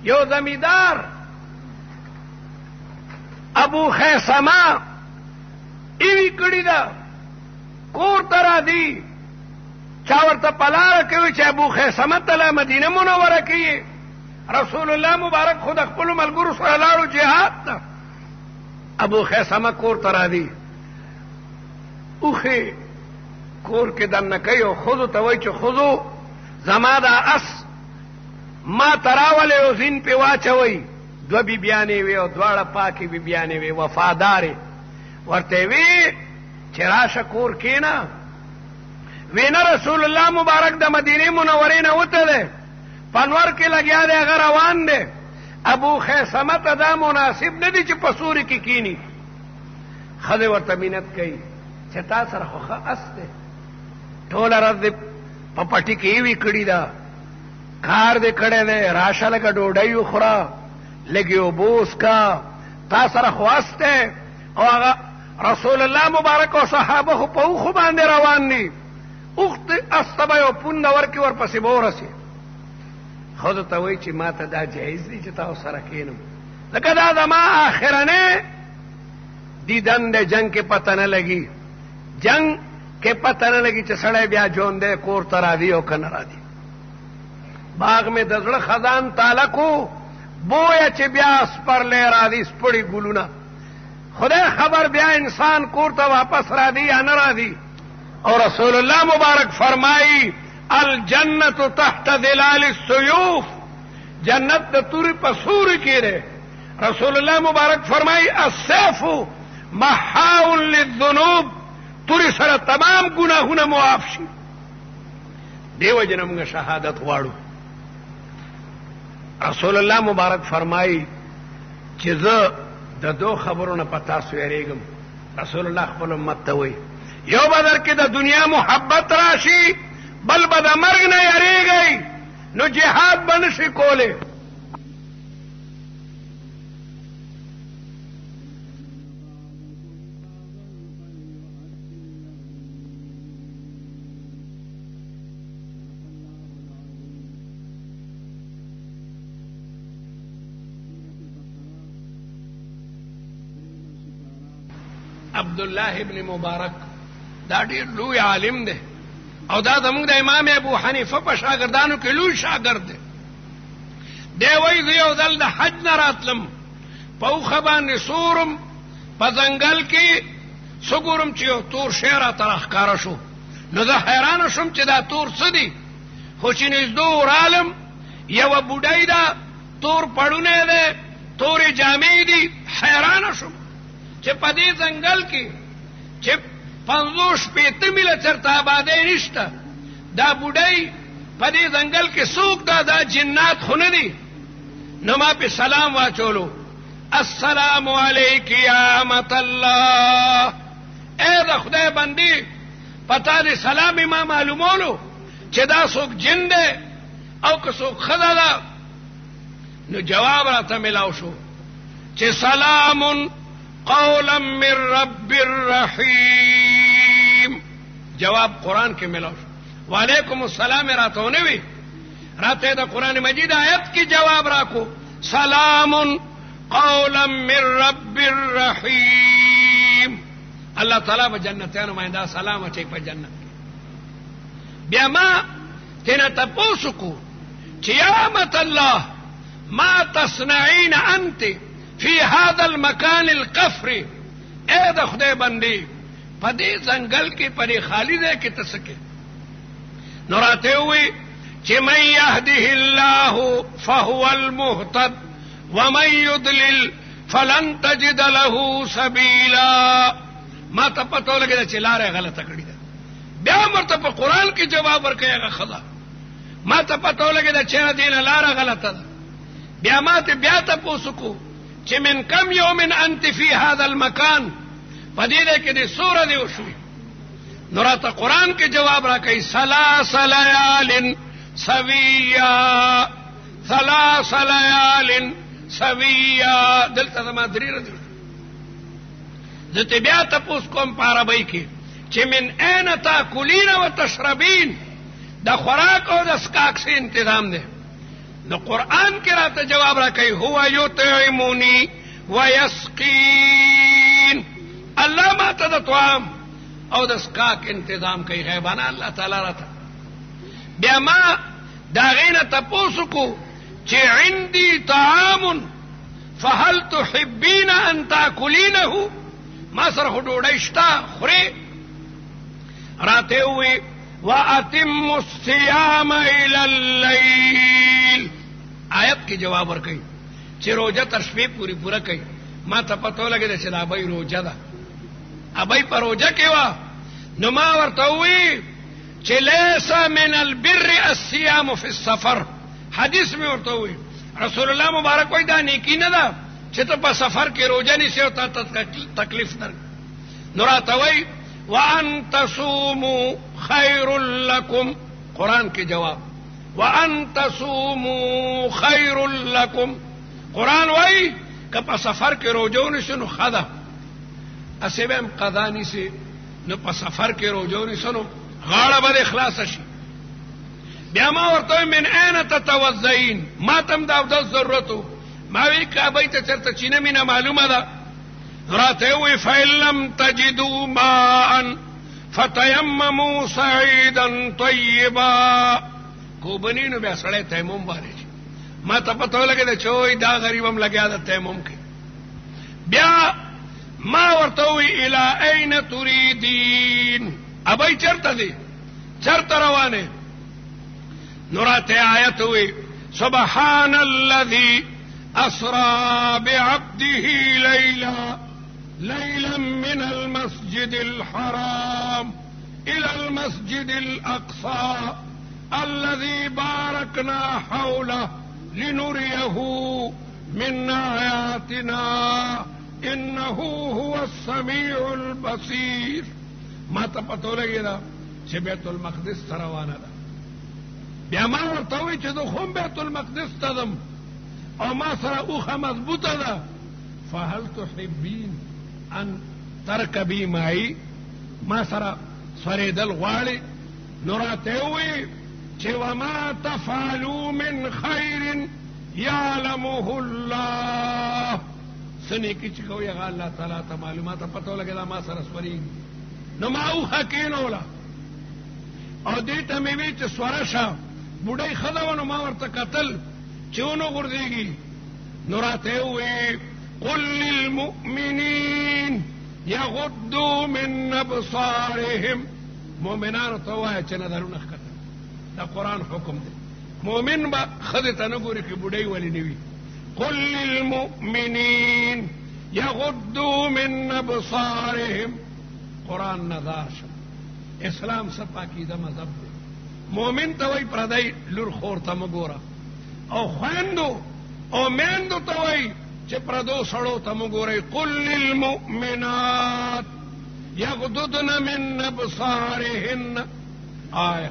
یو زمیدار ابو خیثمه ایوی کړی دا کور ته راځي چا ورته پلاره کوي چې ابو خیثمه ته مدینه منوره کوي رسول الله مبارک خود خپلو ملګرو سره لاړو جهاد ته ابو خیثمه کور ته راځي اوښې کور کې دننه کوي او ښځو ته وایي چې ښځو زما دا اس ما ته راولې او زین پې واچوئ دوه بیبیانې وې او دواړه پاکې بیبیانې وې وفادارې ورته وی چې راشه کور کېنه وینا رسول الله مبارک د مدینه منورې نه وته دی پنور کې لګیا دی هغه روان دی ابو خیثمه ته دا مناسب نه دی چې په سوري کې کینی ښځې ورته مینت کوي چې تا سره خو ښه اس دی ټوله ورځ دې په پټي کې ایوي کړي ده کار دې کړی دی راشه لکه ډوډۍ وخوره لږې اوبه وڅښه تا سره خو اس دی او هغه رسول الله مبارک او صحابه خو په اوښو باندې روان دي اوښ اس ته به یو پونده ورکړي ورپسې به ورسې ښځو ته وایي چې ما ته دا جایز دی چې تا سره کښېنم ځکه دا زما آخرنی دیدن دی جنگ کې پته نه لګي جنگ کې پته نه لګي چې سړی بیا ژوندی کور ته راځي او که نه راځي باغ مې د زړه خزان تاله کو بویه چې بیا سپرلی راځي سپړي ګلونه خدای خبر بیا انسان کور ته واپس راځي یا نه راځي او رسول الله مبارک فرمایي الجنت تحت ظلال السيوف جنت د توري په سوري کې ده رسول الله مبارک فرمایي السيف محاو للذنوب توري سره تمام ګناهونه معاف شي دیو جن موږ شهادت غواړو رسول الله مبارک فرمایي چې زه د دو خبرونه په تاسو یریږم رسول الله خپل امت ته وایي یو بدر کې د دنیا محبت راشي بل به د مرګ نه یریږئ نو جهاد به نشي کولی عبدالله ابن مبارک دا ډیر لوی عالم دی او دا زموږ د امام ابو حنیفه په شاګردانو کې لوی شاګرد دی دی وایي زه یو ځل د حج نه راتلم په اوښه باندې سورم په ځنګل کې څه ګورم چې یو تور شی راته راښکاره شو نو زه حیرانه شوم چې دا تور څه دی خو چې نږدې ورالم یوه بوډۍ ده تور پړونی دی تورې جامې دي حیرانه شوم چې په دې ځنګل کې چې 50-60 میله چرته آبادۍ نشته دا بوډۍ په دې ځنګل کې څوک دا جنات خو نه دي نو ما پې سلام واچولو السلام علیک یا امة الله ای د خدای بندې په تا دې سلام ما معلومولو چې دا څوک جن دی او که څوک ښځه ده نو جواب راته ملاو شو چې سلام قولا من رب الرحیم جواب قرآن کې ملاو شو وعلیکم السلام راته ونه وی راته د قرآن مجید آیت کی جواب راکو سلام قولا من رب الرحیم الله تعالی په جنتانو باندې سلام اچي په جنت بیا ما تینا تپوسو کو چې یا امة الله ما تصنعين انت في هذا المكان القفر اے د خدای بندي په دې ځنګل کې په خالی ځای کې تسکه نو راته وي چې من يهده الله فهو المهتد ومن يضلل فلن تجد له سبيلا ما ته پته لګی چې لارې غلطه کړې ده بیا مرته په قران کې جواب ورکړي هغه خدا ما ته پته لګی چې دې لاره غلطه ده بیا ما ته بیا ته پوسکو چې من کم یوم انت فی هذا المکان پدې کې دې سوره دی وشوي نو راته قران کې جواب راکړي ثلاث لیال سویا ثلاث لیال سویا دلته زما درې ورځې دته بیا تاسو کوم په عربی کې چې من اين تاکلین و تشربین د خوراک او د اسکاک سي تنظیم دی نو قرآن کې راته جواب را کوي هو یطعمنی ویسقین، الله ما ته د طعام او د اسقاق انتظام کوي غیبانه الله تعالی راته. بیا ما دا غینه تپوسو کو چې عندي طعام فهل تحبین ان تاکلینه، ما سره خو ډوډۍ شته خورې. راته وی واتم الصيام الى الليل، آیت کې جواب ورکړي چې روزه تر شپې پوری پوره کوي. ما ته پته لګیږي چې دا به روزه ده، ابای په روزه کې وا. نو ما ورته وی چې ليس من البر الصيام في السفر، حدیث می ورته وی رسول الله مبارک وای دا نیکی نه ده چې ته په سفر کې روزه نیسې او ته تکلیف در. نو راته وی وان تصوموا خیر لکم، قرآن کې جواب وان تصوموا خیر لکم. قرآن وای که په سفر کې روزه ونیسې نو ښه ده، اسې به هم قضا نیسې نو په سفر کې روزه ونیسې نو غاړه به دې خلاصه شي. بیا ما ورته من این تتوضئین، ما تم دا اودس ضرورت و. ما وی کعبه ته چرته چینه مینه معلومه ده. راته وی فإن لم تجدوا ماء فتيمموا صعيدا طيبا، کوبنی نو بیا سړی تیمم باندې. ما ته پته ولګېده چې وای دا غریب هم لګیا ده تیمم کې. بیا ما ورته وی الی این تریدین، ابای چرته دی چرته روانه. نو راته آیت وی سبحان الذي اسرى بعبده ليلا من المسجد الحرام الى المسجد الاقصى الذي باركنا حوله لنريه من آياتنا انه هو السميع البصير. ما ته پته لګیدا چې بیت المقدس ته روانه ده. بیا ما ورته وی چې زه خو بیت المقدس ته ځم او ما سره اوښه مضبوطه ده، فهل تحبین ان ترکبی معي، ما سره سورېدل غواړي. نو راته وی چې وما تفعلوا من خیر یعلمه الله، څه نیکي چې کوئ هغه الله تعالی ته معلومات پته لګېده. ما سره سورېږي. نو ما اوښه کېنوله او دې ته مې وی چې سوره شه، بوډۍ ښه ده وه. نو ما ورته کتل چې ونه غورځېږي. نو راته وی قل للمؤمنین یغضوا من ابصارهم، مؤمنانو ته ووایه چې نظرونه ښکته. دا قرآن حکم دی. مؤمن به ښځې ته نه ګوري که بوډۍ ولې نه وي. قل للمؤمنین یغضوا من ابصارهم، قرآن نظار شه. اسلام څه پاکیزه مذهب دی. مؤمن ته وایي پردی لور خور ته مه ګوره، او خویندو او میندو ته وایي چې پردو سړو ته مه ګورئ. قل للمؤمنات یغضضن من ابصارهن. آی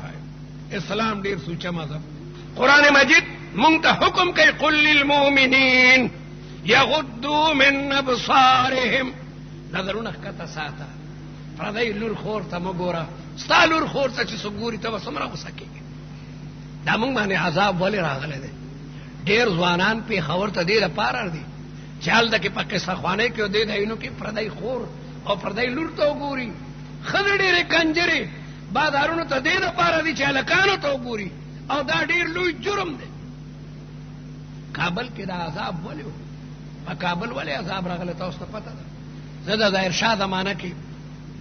اسلام ډیر سوچه مذهب. قرآن مجید مونږ ته حکم کوي قل للمؤمنین یغضوا من ابصارهم، نظرونه ښکته ساته. پردی لور خور ته مه ګوره. ستا لور خور ته چې څوک ګوري ته به څومره غوسه کېږي. دا مونږ باندې عذاب ولې راغلی دی؟ ډېر ځوانان پېښور ته دې دپاره دي چې هلته کې په قصه خوانۍ کې او دې ځایونو کې پردی خور او پردی لور ته وګوري. ښځې ډېرې کنجرې بازارونو ته دې دپاره دي چې هلکانو ته وګوري، او دا ډېر لوی جرم دی. کابل کې دا عذاب ولې و؟ په کابل ولې عذاب راغلی تاسو ته پته ده؟ زه د ظاهرشاه زمانه کې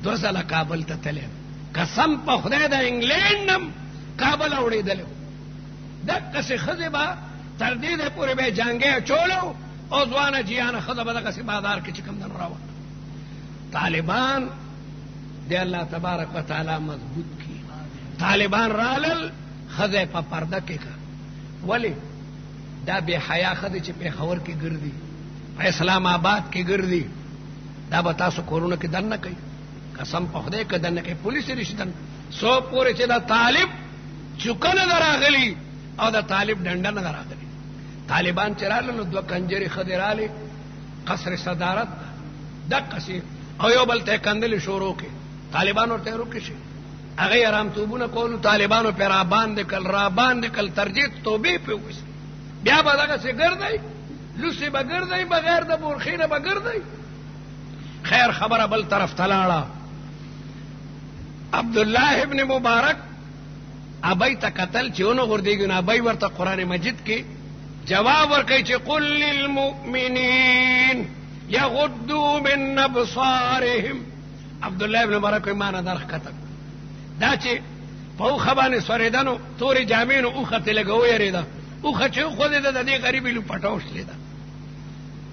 2 ځله کابل ته تللی، قسم په خدای د انګلینډ نم کابل اوړېدلی و. دقسې ښځې به تر دې دی پورې به یې جانګې اچولو او ځوانه جیانه ښځه به دغسې بازار کې چې کوم دنو راوړه. طالبان د الله تبارک وتعالی مضبوط کړي. طالبان رالل ښځه په پرده کې کړه. ولې؟ دا بې حیا ښځې چې پېښور کې ګرځي، په اسلام آباد کې ګرځي، دا به تاسو کورونو کې دننه کوي. قسم په خدای که دننه کوي، پولیس یې نشي دننه. څو پورې چې دا طالب چوکه نه ده راغلي او د طالب ډنډه نه ده راغلي. طالبان چې رالل نو 2 کنجرې ښځې رالې قصر صدارت دقسې او یو بل ته یې کندلې شروع کړې. طالبان ورته یې روکې شي، هغه یې ارامتوبونه کولو. طالبانو پې را باندې کړل ترجیح توبې پې وویستې. بیا به دغسې ګرځئ، لوسې به ګرځئ، بغیر د بورخې نه به ګرځئ. خیر خبره بل طرف ته لاړه. عبدالله ابن مبارک ابی ته کتل چې ونه غورځېږي، نو ابی ورته قرآن مجید کې جواب ورکوي چې قل للمؤمنین یغضوا من ابصارهم. عبدالله ابن مبارک ما نه در ښکته دا چې په اوښه باندې سورېده، نو تورې جامې نو اوښه ترې لږه ویرېده، اوښه چې وخوځېده د دې غریبې لوپټه وشلېده.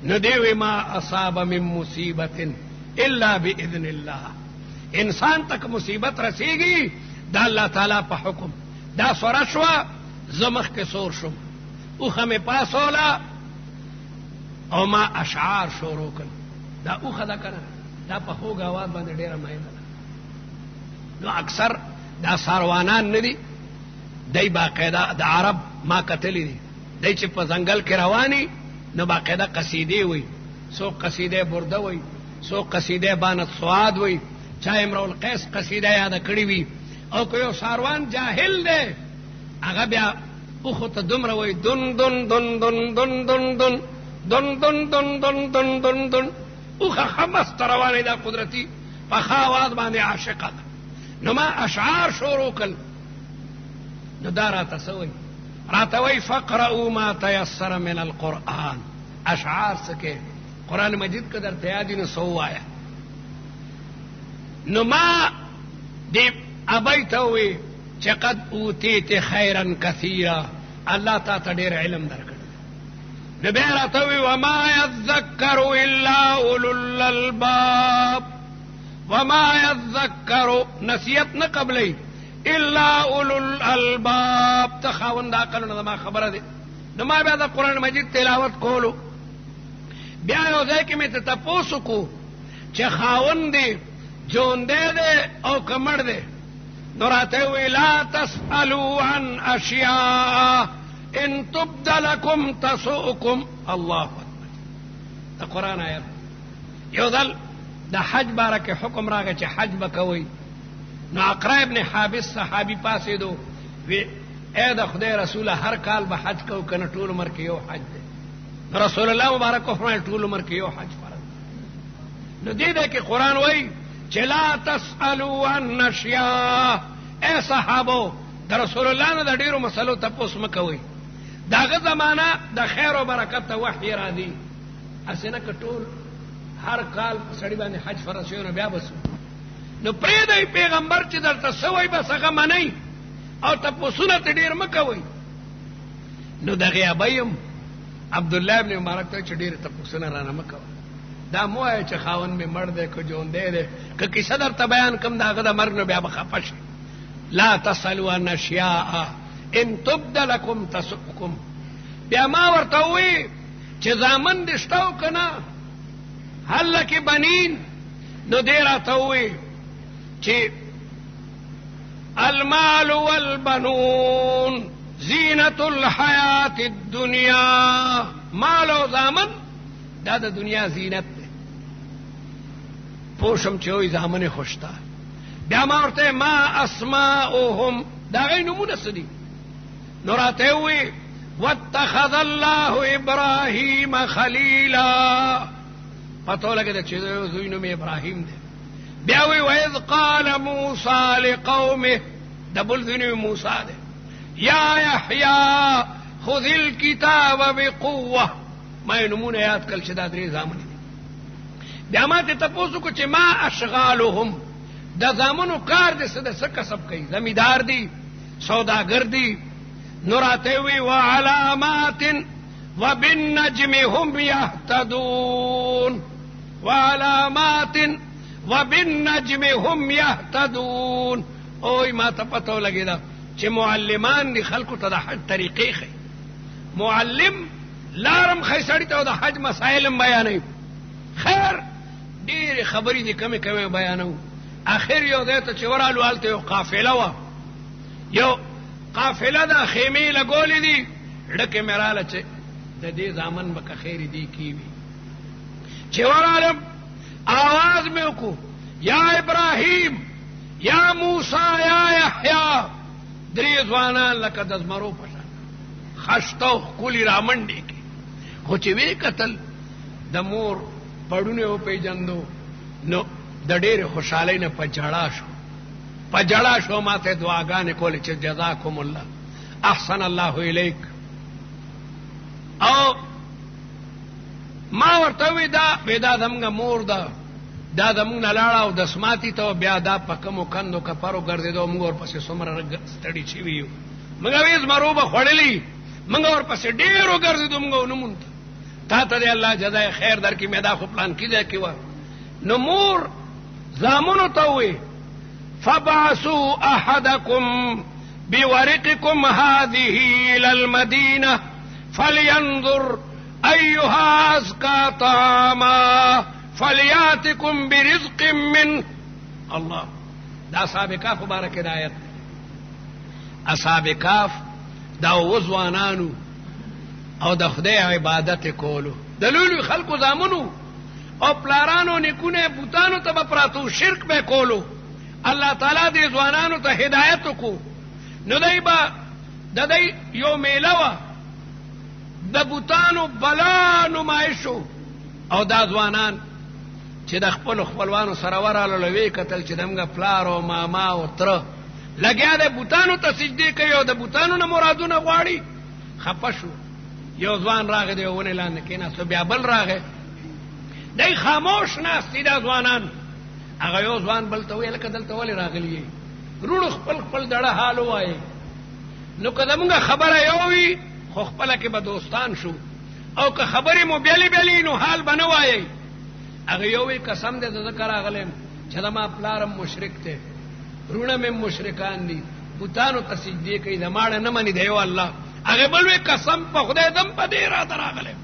نو دی وی ما اصاب من مصیبت الا باذن الله. انسان تک مصیبت رسیږي دا الله تعالی په حکم. دا سوره شوه، زه مخکې سور شم، اوښه مې پاسوله او ما اشعار شروع کړل. دا اوښه ده که نه، دا په خوږ اواز باندې ډېره مایله ده. نو اکثر دا ساروانان نه دي، دی باقاعده د عرب ما کتلی دي، دی چې په ځنګل کې رواني نو باقاعده قصیدې وي، څوک قصیده برده وي، څوک قصیده بانت سواد وي، چا امرؤ القیس قصیده یاده کړې وي. او که یو ساروان جاهل دی هغه بیا اوښو ته دومره وایي دن دن دن دن دن دن دن دن دن دن دن دن دن دن. اوښه ښه مسته روانې ده، قدرتي په ښه اواز باندې عاشقه ده. نو ما اشعار شروع کړل. نو دا راته څه وایي؟ راته وایي فقرؤوا ما تیسر من القرآن. اشعار څه کې قرآن مجید که درته یاد وي نو څه ووایه. نو ما دې ابی ته ووایي چې قد اوتیت خیرا کثیرا، الله تا ته ډېر علم درکړی. نو بیا راته ووایي وما یذکر الا اولو الالباب. وما یذکر نصیحت نه قبلی الا اولو الالباب. ته خاوند عقلونه زما خبره دی. نو ما بیا د قرآن مجید تلاوت کولو. بیا یو ځای کې مې ته تپوس وکړو چې خاوند دی ژوندی دی او که مړ دی. نو راته ووایي لا تسألوا عن اشیاء ان تبد لکم تسؤکم. الله اکبر. د قرآن آیت. یو ځل د حج باره کې حکم راغی چې حج به کوئ. نو اقرا ابن حابس صحابي پاسېدو، وی ای د خدای رسوله هر کال به حج کوو که نه ټول عمر کې یو حج دی؟ رسول الله مبارک وفرمایل ټول عمر کې یو حج فرض. نو دې دی کې قرآن وایي چې لا تسألوا عن اشیاء. ای صحابو د رسول الله نه د ډېرو مسلو تپوس مه کوئ. د هغه زمانه د خیر او برکت ته وحی راځي، هسې نه که ټول هر کال په سړي باندې حج فرض شوی نو بیا به نو پرېږدئ پیغمبر چې درته څه وایي بس هغه منئ او تپوسونه ترې ډېر مه کوئ. نو دغې ابی هم عبدالله ابن مبارک ته چې ډېرې تپوسونه رانه مه کوه. دا مه وایه چې خاوند مې مړ دی که ژوندی دی، که کیسه درته بیان کړم د هغه د مرګ نو بیا به خفه شي. لا تسألوا عن اشیاء ان تبد لکم تسؤکم. بیا ما ورته ووایي چې زامن دې شته او که نه؟ هل لک بنین؟ نو دې راته ووایي چې المال والبنون زینت الحیات الدنیا. مال او زامن دا د دنیا زینت دی. پوشم چې وایي زامن خوش ته. بیا ما ورته ما اسماؤهم دا غي نمونه څه دي؟ نو راته ووایي واتخذ الله ابراهیم خلیلا. پته ولګېده چې زوی نوم ابراهیم دی. بیا وی وإذ قال موسی لقومه، د بل زوی نوم موسی دی. یا یحیی خذ الکتاب بقوه. ما یې نومونه یاد کړل چې دا درې زامن دي. بیا ما ته تپوس وکړو چې ما اشغالهم، د زامنو کار دې څه دی، څه کسب کوي؟ زمیندار دي، سوداګر دي. نو راته وی وعلامات وبالنجم هم یهتدون. وعلامات وبالنجم هم یهتدون. اوی ما ته پته ولګېده چې معلمان دي خلکو ته د حج طریقې ښیي. معلم لارم ښیي سړي ته او د حج مسایل هم بیانوي. خیر ډېرې خبرې دي کمې کمې بیانوو. اخر یو ځای ته چې ورالو هلته یو قافله وه، یو قافله ده، خیمې لګولې دي. ډکې مې راله چې د دې زامن به که خیر دي کیوي. چې ورالم آواز مې وکړو یا ابراهیم یا موسی یا یحیی. درې ځوانان لکه د زمرو په شان خشته او ښکلي رامنډې کې. خو چې وی قتل د مور پړونه وپېژندو نو د ډېرې خوشحالۍ نه په جړا شو، په جړا شو، ما ته دعاګانې کولې چې جزاکم الله احسن الله الیک. او ما ورته وی دا زموږ مور ده، دا زموږ نه لاړه او دسماتي ته بیا دا په کومو کندو کپرو ګرځېدو، موږ ورپسې څومره ستړي شوي یو، موږ وی زمرو به خوړلي، موږ ورپسې ډېرو ګرځېدو، موږ ونه مونږ تا ته دې الله جزای خیر درکړي، مې دا خو پلان کې ځای کې وه. نو مور زامنو ته ووی فبعثوا احدکم بورقکم هذه الى المدینه فلینظر ایها ازکا طعاما فلیاتکم برزق منه. الله دا اصحاب کهف مبارک آیت. اصحاب کهف دا وځوانانو او د خدای عبادت کولو، د لولو خلکو زامنو او پلارانو نیکونه بوتانو ته به پراتو، شرک به کولو. الله تعالی دې ځوانانو ته هدایت وکړو. نو دای به د دې یو میله وه، د بوتانو بلا نمایشو، او دا ځوانان چې د خپلو خپلوانو سره ورغلل ویې کتل چې زموږ پلار او ماما او تره لګیا دی بوتانو ته سجدې کوي او د بوتانو نه مرادونه غواړي. خفه شو. یو ځوان راغی دی ونې لاندې کېناستو، بیا بل راغی، دی خاموش ناست دي دا ځوانان. هغه یو ځوان بل ته ویل که دلته ولې راغلی یې؟ وروڼو خپل خپل دړه حال ووایي. نو که زمونږ خبره یو وي خو خپله کې به دوستان شو، او که خبرې مو بیلې بیلې نو حال به نه وایي. هغه یو وی قسم دی زه ځکه راغلی یم چې زما پلارم مشرک دی، وروڼه مې مشرکان دي، بوتانو ته سجدې کوي، زماړه نه مني د یو الله. هغه بل وی قسم په خدای دم په دې راته راغلی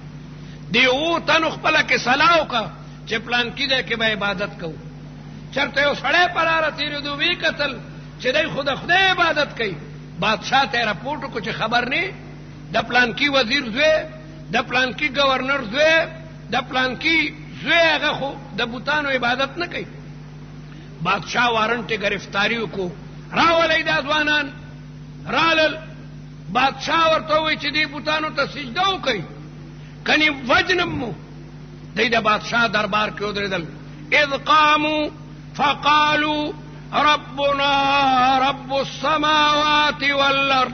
دی. اوو تنو خپله کې صلاح وکړه چې پلان کې دی کې به عبادت کوو. چېرته یو سړی په لاره تېرېدو ویې کتل چې دی خو د خدای عبادت کوي. بادشاه ته یې راپورټ وکړو چې خبر نه د پلانکي وزیر زوی، د پلانکي گورنر زوی، د پلانکي زوی هغه خو د بوتانو عبادت نه کوي. بادشاه وارنټې گرفتاری وکړو، راولئ دا ځوانان. رالل بادشاه ورته ووایي چې دې بوتانو ته سجده وکئ کني وجنم مو. دی د بادشاه دربار کې ودرېدل. اذ قاموا فقالوا ربنا رب السماوات والارض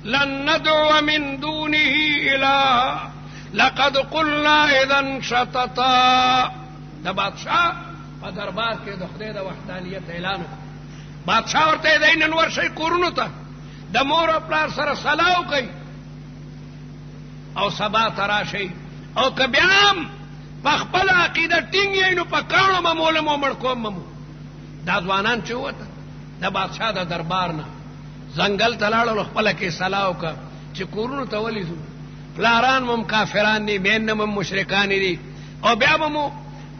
لن ندعو من دونه إلها لقد قلنا اذا شططا. د بادشاه په دربار کې د خدای د وحدانیت اعلان وکړ. بادشاه ورته دی نن ورشئ کورونو ته، د مور او پلار سره صلاح وکئ او سبا ته راشئ، او که بیا هم په خپله عقیده ټینګ یئ نو په کاڼو به مولم او مړ کوم به مو. دا ځوانان چې ووته د بادشاه د دربار نه ځنګل ته لاړل، خپله کې صلاح وکړه چې کورونو ته ولې ځو، پلاران مو هم کافران دي، میندې مو هم مشرکانې دي، او بیا به مو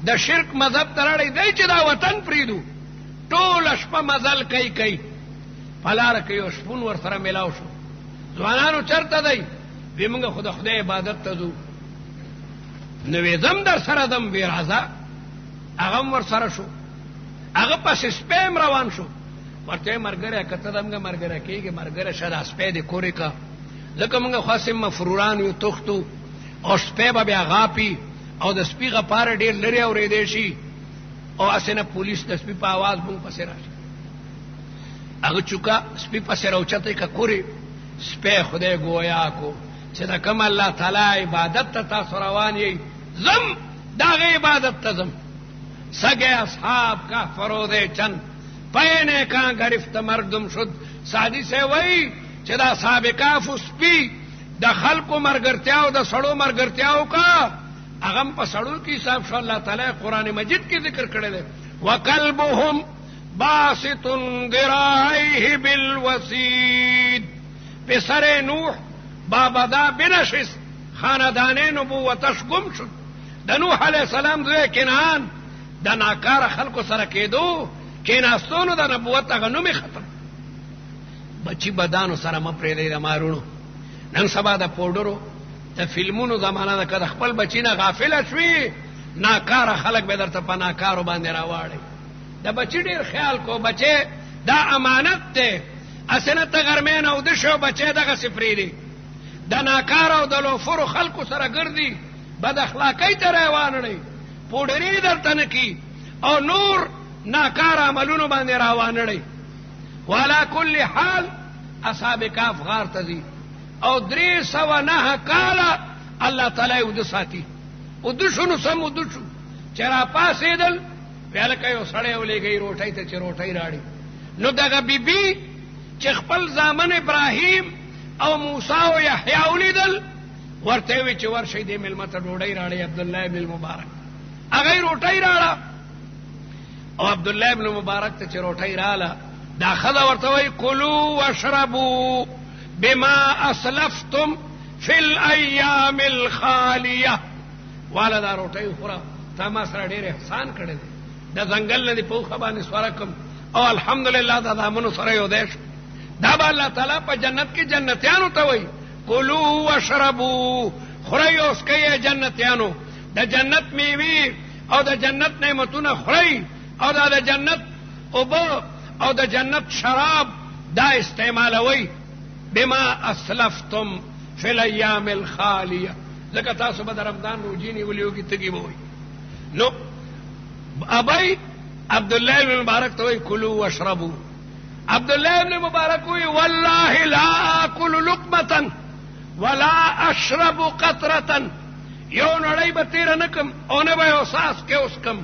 د شرک مذهب ته راړئ. دی چې دا وطن پرېږدو ټوله شپه مزل کوي. په لاره کې یو شپون ورسره میلاو شو. ځوانانو چېرته دی؟ وی موږ خو د خدای عبادت ته ځو. نو وی ځم در سره ځم. وی راځه. هغه هم ورسره شو. هغه پسې سپی هم روان شو. ورته یې ملګری که ته زموږ ملګری کېږې ملګری شه دا سپی دې کورې که، ځکه موږ خاص مفروران یو تښتو، او سپی به بیا غاپي او د سپي غپاره ډېر لرې اورېدی شي، او هسې نه پولیس د سپي په آواز مونږ پسې راشي. هغه چوکه سپي پسې راوچتی که کورې سپی خدای ګویا کو چې د کوم الله تعالی عبادت ته تاسو روان یئ، زم د هغې عبادت ته ځم. سگے اصحاب کا فرودے چند پینے کہاں گرفت مردم شد. سادی سے وہی چې دا اصحاب کهف سپي د خلکو مرګرتیاو د سړو مرګرتیاو کا هغه په سړو کې حساب شو. الله تعالی قرآن مجید کې ذکر کړی دی وکلبهم باسط ذراعیه بالوسید. پسر نوح بابدا بنشست، خاندان نبوتش گم شد. د نوح علیه السلام زوی کنعان د ناکاره خلکو سره کېدو کېناستونو د نبوت هغه نوم یې ختم. بچی بدانو سره مه پرېږدئ د مارونو. نن سبا د پوډرو د فلمونو زمانه ده، که د خپل بچي نه غافله شوي ناکاره خلک به درته په ناکارو باندې راواړئ. د بچي ډېر خیال کو، بچی دا امانت دی. هسې نه ته غرمې نه اوده شو بچی دغسې پرېږدي. د ناکار او د لوفرو خلکو سره ګرځي بد اخلاقی ته روانړي پوډری درته نه کی او نور ناکار عملونو باندې روانړي وعلى كل حال اصحاب کهف غار ته دي او 309 کاله الله تعالی ود ساتي ودشونو سم ودشو چر پاسېدل ویل کوي سړی ولېږي روټۍ ته چې روټۍ راړي نو دغه بیبي چې خپل زامن ابراهیم او موسی او یحیی ولیدل ورته وی چې ورشي دې ملمه ته ډوډۍ راړي عبد الله ابن المبارک هغه روټۍ راړه او عبد الله ابن المبارک ته چې روټۍ رااله دا خدا ورته وی کلوا واشربوا بما اسلفتم فی الايام الخالیه والا دا روټۍ خورا تا ما سره ډېر احسان کړی دی د ځنګل نه دی پوخه باندې سواره کم او الحمدلله دا دامنو سره یو دی دا به الله تعالی په جنت کې جنتیانو ته وایي کلوا واشربوا خورئ اوس کوئ جنتیانو د جنت میوې او د جنت نعمتونه خورئ او دا د جنت اوبه او د جنت شراب دا استعمالوئ بما اسلفتم فی الایام الخالیه ځکه تاسو به د رمضان روجې نیولې وکړي تږي به وئ نو ابي عبد الله بن مبارک ته وی کلوا واشربوا عبد الله بن مبارک وی والله لا اكل لقمه ولا اشرب قطره یو نړۍ به تیر نکم او نه به احساس کې اوس کم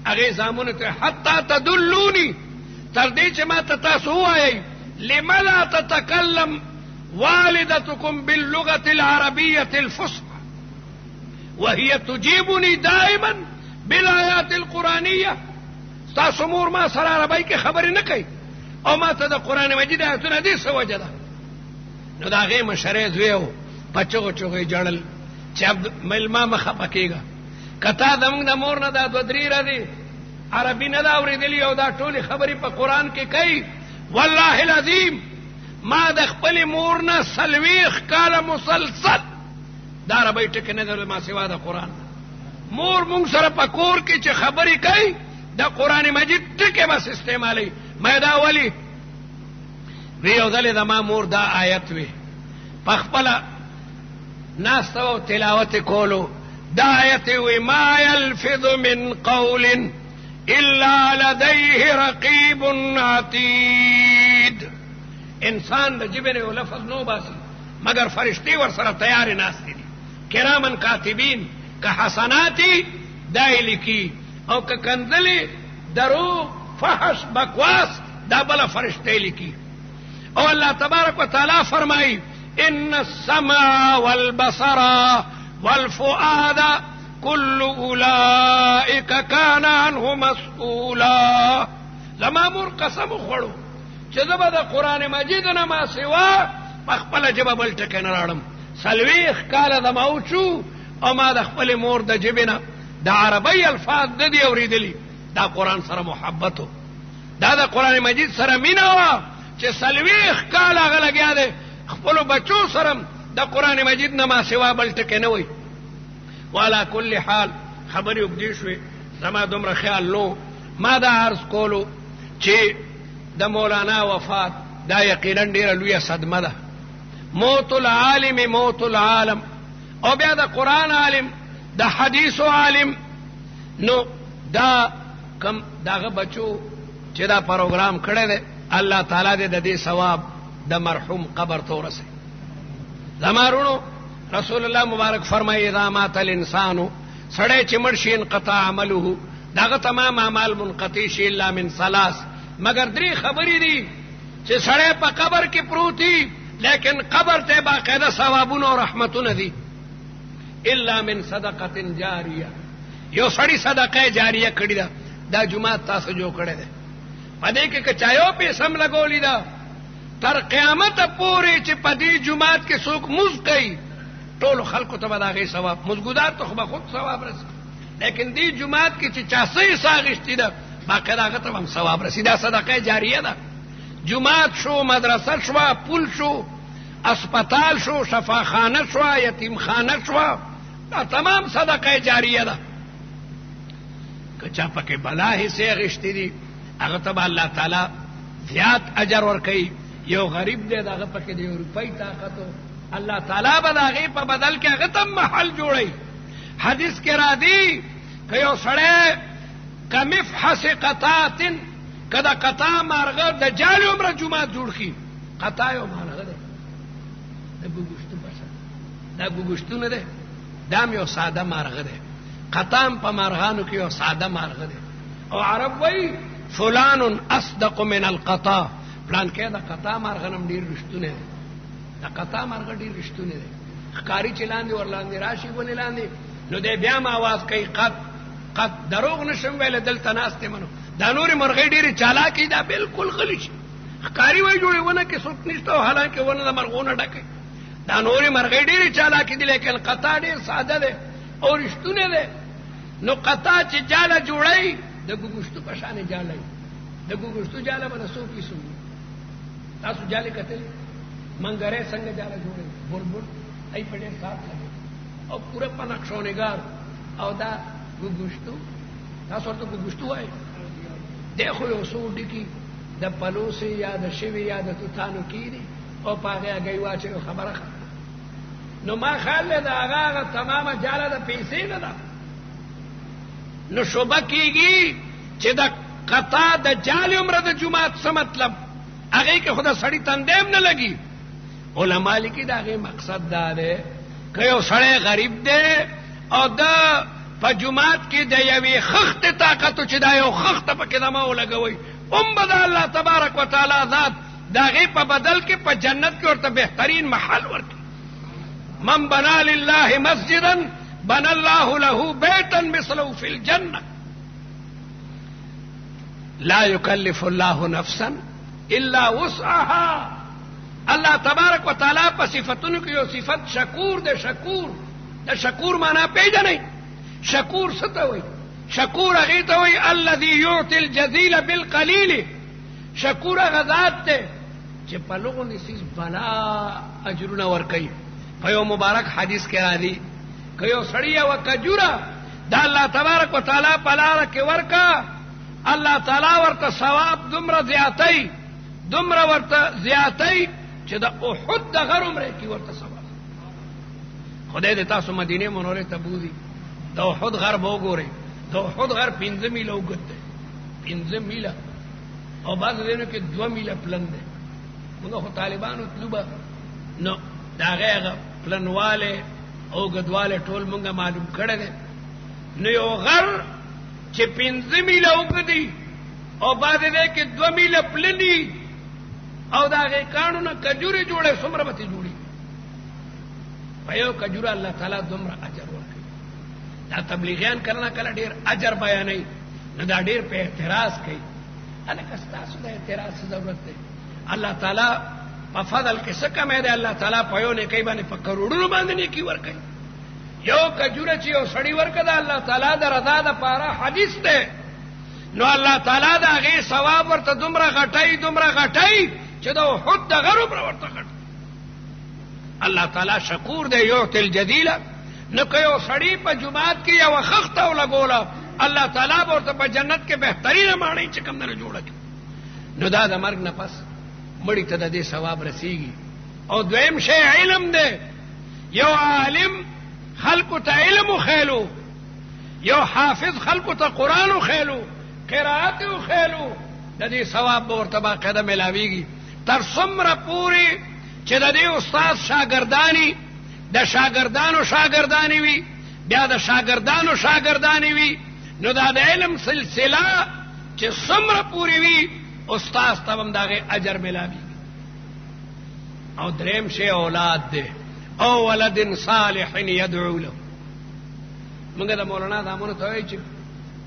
هغه زامونه ته حتا تدلوني تر دې چې ما ته تاسو وایي لما لا تتكلم والدتكم باللغه العربيه الفصحى وهي تجيبني دائما بالآيات القرآنية تاسو مور ما سره عربی کې خبرې نه کوي او ما ته د قرآن مجید آیتونه دې څه وجه ده نو د هغې مشرې زوی و په چغو چغو یې جړل چې مېلمه مه خفه کېږه که تا زموږ د مور نه دا 2-3 ورځې عربي نه ده اورېدلي او دا ټولې خبرې په قرآن کې کوي والله العظیم ما د خپلې مور نه 40 کاله مسلسل دا عربی ټکې نه درل ما سوا د قرآن مور مونږ سره په کور کې چې خبرې کوي د قرآن مجید ټکې بس استعمالوي ما دا ولي وی یو ځلې زما مور دا آیت وی په خپله ناسته او تلاوت کولو دا آیت وی ما یلفظ من قول الا لديه رقیب عتید انسان د ژبې نه یو لفظ نو باسي مگر فرشتي ور سره تیارې ناستې دي کرامن کاتبین که حسناتی دای لیکي او که کنځلې درو فحش بکواس دا بل فرشتي لیکي او الله تبارک وتعالى فرمایي ان السمع والبصر والفؤاد كل اولئك كان عنه مسؤولا لما مور قسم خورو چې زبا د قران مجید نه ما سوا په خپل جبه بل ټکه نه راړم 40 کاله د موچو او ما د خپل مور د جبنه د عربی الفاظ د دې اوریدلی دا قران سره محبت دا د قران مجید سره مینا وا چې 40 کاله غلګیا ده خپل بچو سره د قران مجید نه ما سوا بل ټکه نه وای والا کل حال خبرې وګدې شوې زما دومره خیال نو ما دا عرض کولو چې د مولانا وفات دا یقینا ډیره لویه صدمه ده موت العالم موت العالم او بیا د قرآن عالم د حدیث عالم نو دا کم داغه بچو چې دا پروګرام کړی دی الله تعالی دې د دې ثواب د مرحوم قبر ته ورسوي زمارونو رسول الله مبارک فرمایي اذا مات الانسان سړی چې مړ شي انقطع عمله داغه تمام اعمال منقطع شي الا من 3 مگر 3 خبرې دي چې سړی په قبر کې پروتي لیکن قبر ته باقاعده ثوابونه او رحمتونه دي الا من صدقه جاریه یو سړی صدقه جاریه کړی دا دا جمعه تاسو جو کړی ده پدې کې کچایو په سم لګولې ده تر قیامت پورې چې پدې جمعه کې څوک مز کوي ټول خلکو ته به هغه ثواب مزګودار ته خو خود ثواب رسي لیکن دې جمعه کې چې چا صحیح ساغشتي ده باقاعده هغه ته هم ثواب رسي دا صدقه جاریه ده جمعه شو مدرسه شو پل شو اسپیټال شو شفاخانه شو یتیم خانه شو دا تمام صدقه جاریه ده کچا پکې بلاه سي غشتي دي هغه ته الله تعالی زیات اجر ورکړي یو غریب دی دغه پکې دی روپۍ طاقت الله تعالی به د هغې په بدل کې هغه ته محل جوړوي. حدیث کې راځي که یو سړی کمفحص قطاعت که د قطاع مارغه د جال عمره جومات جوړ کړي. قطاع یو مارغه دی د ګوګشتو په شان، دا ګوګشتو نه دی، دا هم یو ساده مارغه دی. قطاع هم په مارغانو کې یو ساده مارغه دی. او عرب وایي فلان اصدق من القطاع، پلان کې د قطاع مارغه هم ډېر رښتونه دی. د قطاع مارغه ډېر رښتونه دی. ښکاري چې لاندې ورلاندې راشي ونې لاندې نو دی بیا هم آواز کوي قد دروغ نشم ویلی دلته ناست منو. دا نورې مرغۍ ډېرې چالاکې دا بالکل غلي شي. ښکاري وایي جوړې ونه کې څوک نشته او حالانکې ونه د مرغونه ډکې. دا نورې مرغۍ ډېرې چالاکې دي لیکن قطاع ډېر ساده دی او رښتونه دی. نو قطاع چې جاله جوړوي د ګوګشتو په شانې جاله وي. د ګوګشتو جاله به د څو پیسو وي. تاسو جالې کتلې منګرې څنګه جاله جوړوي؟ بلبل ای په ډېر ساعت لګي او پوره په نقشو نګار. او دا ګوګشتو تاسو ورته ګوګشتو وایي دی خو یو څو ډکي د پلوسې یا د شوي یا د توتانو کېږي او په هغې هګۍ واچوي خبره ختمه. نو ما خیال دی د هغه تمامه جاله د پیسې نه ده. نو شوبه کېږي چې د قطاع د جال عمره د جومات څه مطلب هغې کې خو د سړي تندی هم نه لګي. علما لیکي د هغې مقصد دا دی که یو سړی غریب دی او د په جومات کې د یوې خښتې طاقت چې دا یو خښته پکې دمه ولګوئ هم به د الله تبارک وتعالی ذات د هغې په بدل کې په جنت کې ورته بهترین محل ورکړي. من بنا لله مسجدا بنا الله له بیتا مثله فی الجنه لا یکلف الله نفسا الا وسعها. الله تبارک وتعالی په صفتونو کې یو صفت شکور دی. شکور د شکور معنا پیژنئ؟ شکور څه ته وایي؟ شکور هغې ته وایي الذي یعطي الجزیل بالقلیل. شکور هغه ذات دی چې په لغو نسیز بلا اجرونه ورکوي. په یو مبارک حدیث کې راځي که یو سړی یوه کجوره د الله تبارک وتعالی په لاره کې ورکه الله تعالی ورته ثواب دومره زیاتی دومره ورته زیاتی چې د احد د غر عمرې کې ورته ثواب. خدای دې تاسو مدینې منورې ته بوځي د احد غر به وګورئ. د احد غر 5 میله اوږد دی، 5 میله او بعضو ځایونو کې 2 میله پلن دی. موږ خو طالبانو تلو به نو د هغې هغه پلنوالی او اوږدوالی ټول موږ معلوم کړی دی. نو یو غر چې 5 میله اوږد دی او بعضې ځای کې 2 میله پلني او د هغې کاڼو نه کجورې جوړې څومره به ترې جوړي؟ په یو کجوره الله تعالی دومره اجر ورکوي. دا تبلیغیان کله نه کله ډېر اجر بیانوي نو دا ډېر په اعتراض کوي. هلکه ستاسو د اعتراض څه ضرورت دی؟ الله تعالی په فضل کې څه کمی دی؟ الله تعالی په یو نیکۍ باندې په کروڑونو باندې نیکي ورکوي. یو کجوره چې یو سړي ورکړه د الله تعالی د رضا دپاره حدیث دی نو الله تعالی د هغې ثواب ورته دومره غټوي چې د احد د غر عمره ورته غټ. الله تعالی شکور دی یعطي الجزیل. نو که یو سړي په جومات کې یوه خښته ولګوله الله تعالی به ورته په جنت کې بهترینه ماڼۍ چې کوم نه جوړه کړي. نو دا د مرګ نه پس مړي ته د دې ثواب رسیږي. او دویم شی علم دی. یو عالم خلکو ته علم وښیلو، یو حافظ خلکو ته قرآن وښیلو، قرائت وښیلو، د دې ثواب به ورته باقاعده میلاویږي. تر څومره پورې چې د دې استاد شاګردانی د شاګردانو شاګردانی وي بیا د شاګردانو شاګردانی وي نو دا د علم سلسله چې څومره پورې وي استاد ته هم د هغې اجر میلاویږي. او دریم شی اولاد دی او ولد صالح یدعو له. موږ د مولانا زامنو ته وایي چې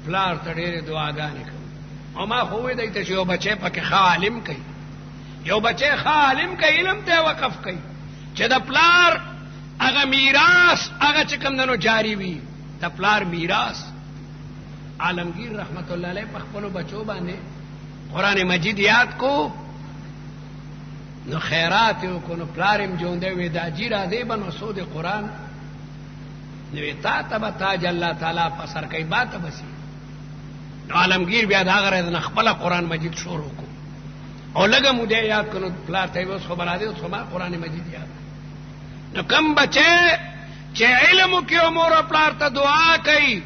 پلار ته ډېرې دعاګانې کوي او ما خو وایي دی ته چې یو بچی پکې ښه عالم کوي، یو بچی ښه عالم کوي، علم ته وقف کوي چې د پلار هغه میراث هغه چې کوم دنو جاری وي. د پلار میراث عالمگیر رحمت الله علیه په خپلو بچو باندې قرآن مجید یاد کو نو خیرات یې وکړو نو پلار یې ژوندی وی دا جي راځې به نو سود قرآن نو وی تا ته به تاج الله تعالی په سر کوي با ته بسي. نو عالمگیر بیا د هغه ورځ نه خپله قرآن مجید شروع کړو او لږه موده یاد کړو. پلار ته یې اوس خو به راځې اوس خو ما قرآن مجید یاد نو کم بچے چې علم کې امور پلار ته دعا کوي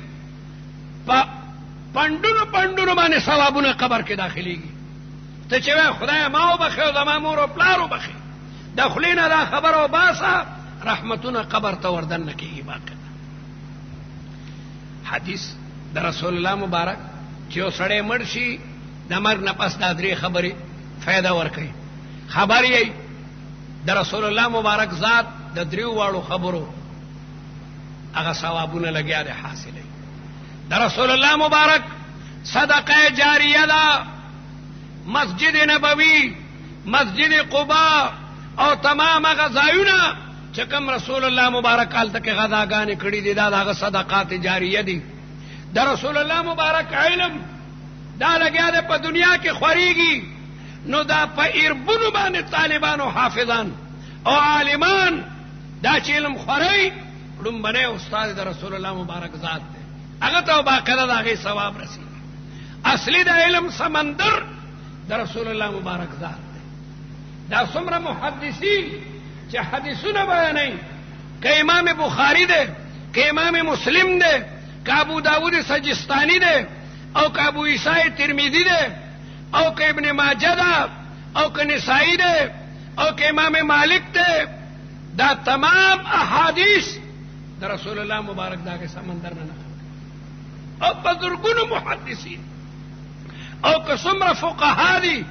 پندونو پندونو باندې ثوابونه قبر کې داخليږي. ته چې خدای ما وبخي او زما مور او پلار وبخي داخلينه دا خبر او باسه رحمتونه قبر ته وردن نه کیږي. باقاعده حدیث د رسول الله مبارک چې وسړی مړ شي د مرګ نه پس دا درې خبرې فائدہ ورکړي. خبر یې د رسول الله مبارک ذات د دریو واړو خبرو هغه ثوابونه لګیا دي حاصله. د رسول الله مبارک صدقه جاریه ده، مسجد نبوي، مسجد قباء او تمام غزایونه چې کوم رسول الله مبارک حالت کې غذاګانې کړې دي دا هغه صدقات جاریه دي. د رسول الله مبارک علم دا لګیا ده په دنیا کې خوريږي، نو دا په اربونو باندې طالبان او حافظان او عالمان دا چې علم خوري لومبنه استاد د رسول الله مبارک ذات ده، هغه ته باقاعده دا غي ثواب رسیږي. اصلي د علم سمندر د رسول الله مبارک ذات ده. دا څومره محدثین چې حدیثونه بیانوي، که امام بخاری ده، که امام مسلم ده، که ابو داود سجستانی ده، او که ابو عیسی ترمذی ده، او که ابن ماجه ده، او که نسائی ده، او که امام مالک ده، دا تمام احادیث د رسول الله مبارک داغه سمندر نه او بزرګونو محدثین او که څومره فقها دي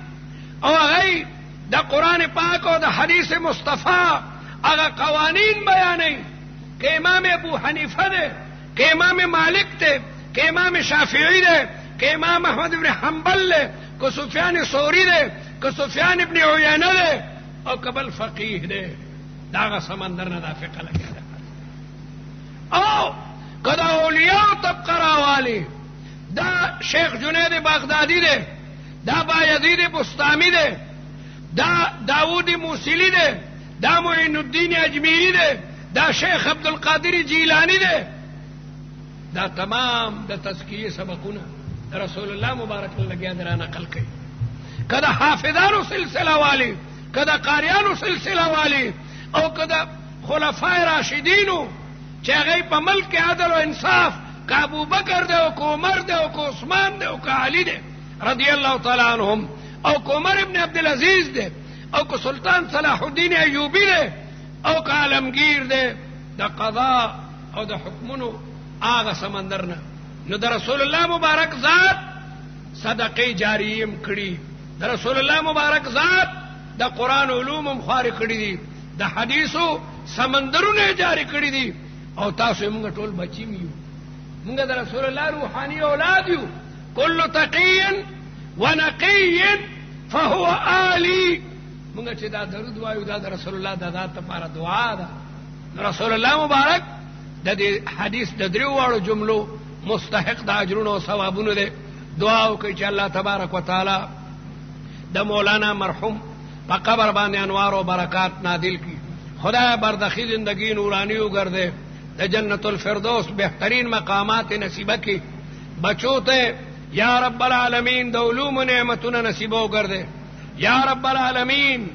او هغه د قران پاک او د حدیث مصطفی هغه قوانین بیانوي، که امام ابو حنیفه ده، که امام مالک ده، که امام شافعی ده، که امام احمد بن حنبل ده، که سفیان ثوری ده، که سفیان ابن عیینه ده، او کبل فقیه ده، داغه سمندر نه دا فقه لګیا ده. او کدا اولیاء طبقه راوالی دا شیخ جنید بغدادی ده، دا بایزید بستامی ده، دا داود موسیلی ده، دا معین الدین اجمیری ده، دا شیخ عبدالقادر جیلانی ده، دا تمام د تزکیه سبقونه رسول الله مبارک لګیا درا نقل کړي. کدا حافظانو سلسله والی، کدا قاریانو سلسله والی، او کدا خلفای راشدینو چې هغه په ملک عدل او انصاف که ابو بکر ده او که عمر ده او که عثمان ده او که علی ده رضی الله تعالی عنهم، او که عمر ابن عبدالعزیز ده، او که سلطان صلاح الدین ایوبی ده، او که عالمگیر ده، د قضاء او د حکمونو هغه سمندر نه. نو د رسول الله مبارک ذات صدقه جاریه کړي، د رسول الله مبارک ذات د قران علوم خارج کړي دي، د حدیثو سمندرونه جاری کړي دي. او تاسو موږ ټول بچی میو، موږ د رسول الله روحاني اولاد یو. کل تقی ونقی فهو آلی. موږ چې دا درود وایو دا د رسول الله د ذات لپاره دعا ده. رسول الله مبارک د دې حدیث د دریو واړو جملو مستحق د اجرونو او ثوابونو ده. دعا وکړئ چې الله تبارک وتعالى د مولانا مرحوم په قبر باندې انوار او برکات نازل کړي. خدای بردخی زندگی نورانی وګرځي، د جنت الفردوس بهترین مقامات نصیبه کی. بچو ته یا رب العالمین د علوم نعمتونه نصیبو ګرځي. یا رب العالمین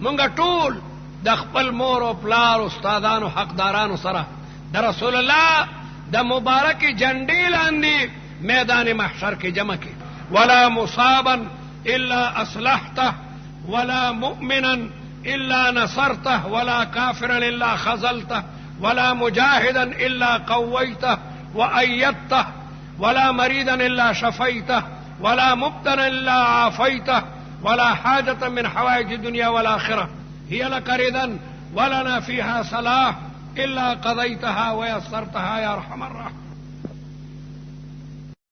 مونږ ټول د خپل مور او پلار استادانو حقدارانو سره د رسول الله د مبارک جنډې لاندې میدان محشر کې جمع کی. ولا مصابا الا اصلحته، ولا مؤمنا الا نصرته، ولا كافرا الا خذلته، ولا مجاهدا الا قويته وايدته، ولا مريضا الا شفيته، ولا مبتلا الا عافيته، ولا حاجة من حوائج الدنيا والآخرة هي لك رضا ولنا فيها صلاح الا قضيتها ويسرتها يا ارحم الراحمين.